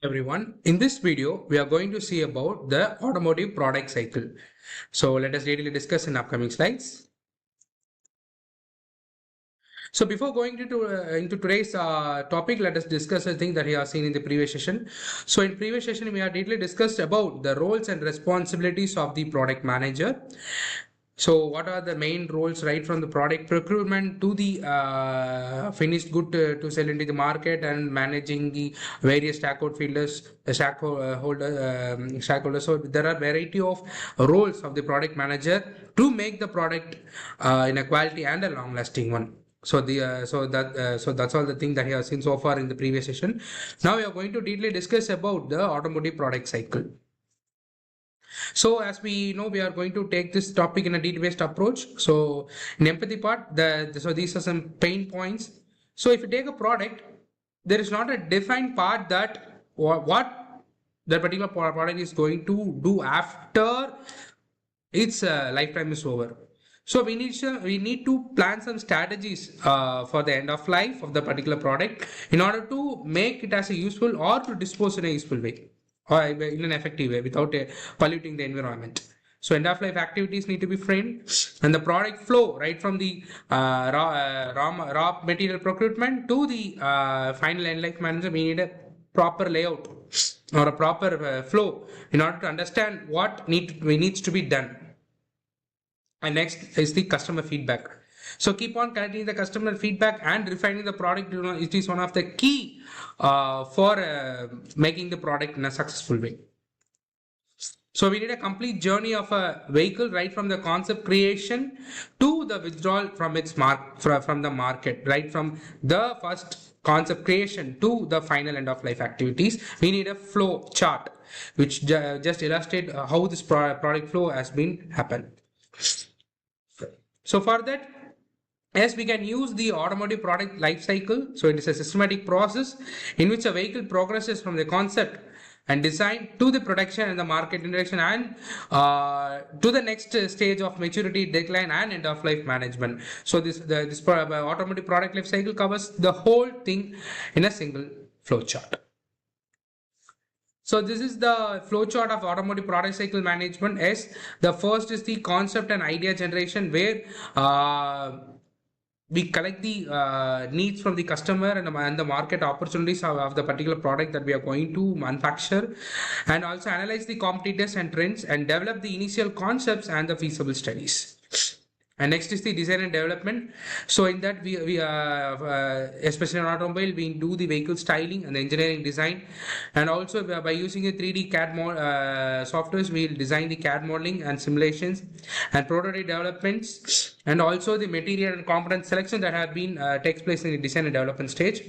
Everyone, in this video we are going to see about the automotive product cycle. So let us really discuss in upcoming slides. So before going into today's topic, let us discuss a thing that we have seen in the previous session. So in previous session we have deeply discussed about the roles and responsibilities of the product manager. So what are the main roles, right from the product procurement to the finished good to sell into the market, and managing the various stakeholders. So there are variety of roles of the product manager to make the product in a quality and a long lasting one. So that's all the thing that you have seen so far in the previous session. Now we are going to deeply discuss about the automotive product cycle. So as we know, we are going to take this topic in a deed-based approach. So in empathy part, so these are some pain points. So if you take a product, there is not a defined part that what the particular product is going to do after its lifetime is over. So we need to plan some strategies for the end of life of the particular product in order to make it as a useful or to dispose in a useful way or in an effective way without polluting the environment. So end of life activities need to be framed, and the product flow right from the raw material procurement to the final end life management. We need a proper layout or a proper flow in order to understand what needs to be done. And next is the customer feedback. So keep on collecting the customer feedback and refining the product. It is one of the key for making the product in a successful way. So we need a complete journey of a vehicle right from the concept creation to the withdrawal from its from the market, right from the first concept creation to the final end of life activities. We need a flow chart which just illustrate how this product flow has been happened. So for that, yes, we can use the automotive product life cycle. So it is a systematic process in which a vehicle progresses from the concept and design to the production and the market introduction, and to the next stage of maturity, decline, and end of life management. So this automotive product life cycle covers the whole thing in a single flow chart. So this is the flowchart of automotive product cycle management. Yes, the first is the concept and idea generation, where we collect the needs from the customer and the market opportunities of the particular product that we are going to manufacture, and also analyze the competitors and trends and develop the initial concepts and the feasible studies. And next is the design and development. So in that we especially in automobile, we do the vehicle styling and the engineering design, and also by using a 3D CAD softwares, we will design the CAD modeling and simulations and prototype developments, and also the material and component selection that have been takes place in the design and development stage.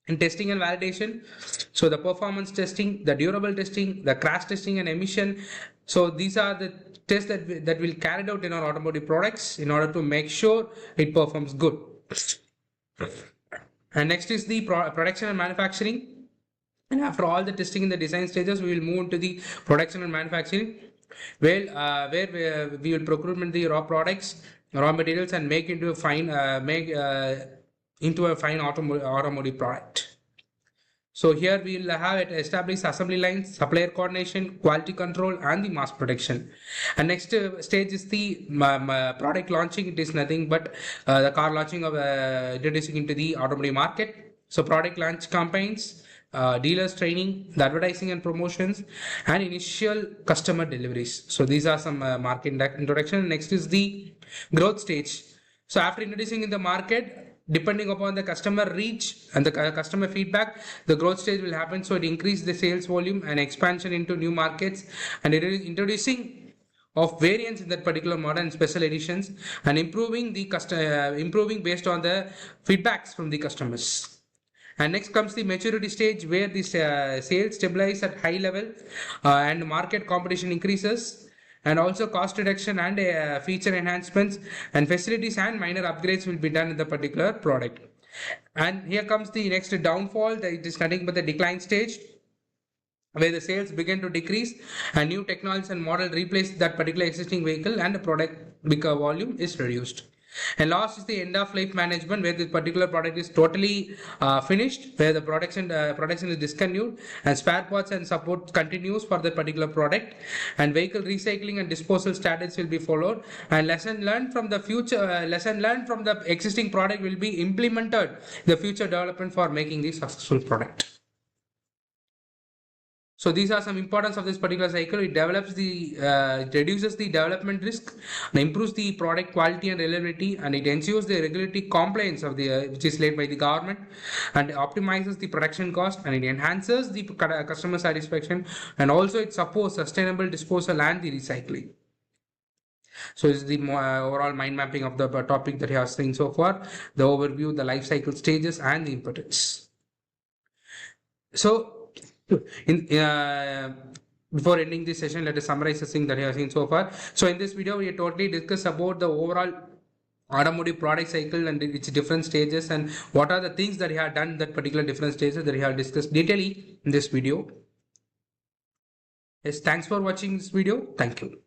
In testing and validation, so the performance testing, the durable testing, the crash testing and emission. So these are the tests that will carried out in our automotive products in order to make sure it performs good. And next is the production and manufacturing. And after all the testing in the design stages, we will move into the production and manufacturing, where we will procurement the raw products, raw materials, and make into a fine automotive product. So here we will have it established assembly lines, supplier coordination, quality control, and the mass production. And next stage is the product launching. It is nothing but the car launching of introducing into the automotive market. So product launch campaigns, dealers training, the advertising and promotions, and initial customer deliveries. So these are some market introduction. Next is the growth stage. So after introducing in the market, depending upon the customer reach and the customer feedback, the growth stage will happen. So it increase the sales volume and expansion into new markets, and it is introducing of variants in that particular model and special editions, and improving based on the feedbacks from the customers. And next comes the maturity stage, where the sales stabilize at high level and market competition increases, and also cost reduction and feature enhancements and facilities and minor upgrades will be done in the particular product. And here comes the next downfall. It is nothing but the decline stage, where the sales begin to decrease and new technologies and model replace that particular existing vehicle, and the product volume is reduced. And last is the end of life management, where the particular product is totally finished, where the production is discontinued, and spare parts and support continues for the particular product, and vehicle recycling and disposal standards will be followed, and lesson learned from the existing product will be implemented in the future development for making the successful product. So these are some importance of this particular cycle. It reduces the development risk, and improves the product quality and reliability, and it ensures the regulatory compliance of the which is laid by the government, and optimizes the production cost, and it enhances the customer satisfaction, and also it supports sustainable disposal and the recycling. So this is the overall mind mapping of the topic that you have seen so far, the overview, the life cycle stages, and the importance. So before ending this session, let us summarize the thing that you have seen so far. So in this video, we totally discussed about the overall automotive product cycle and its different stages, and what are the things that you have done that particular different stages that you have discussed detailedly in this video. Yes, thanks for watching this video. Thank you.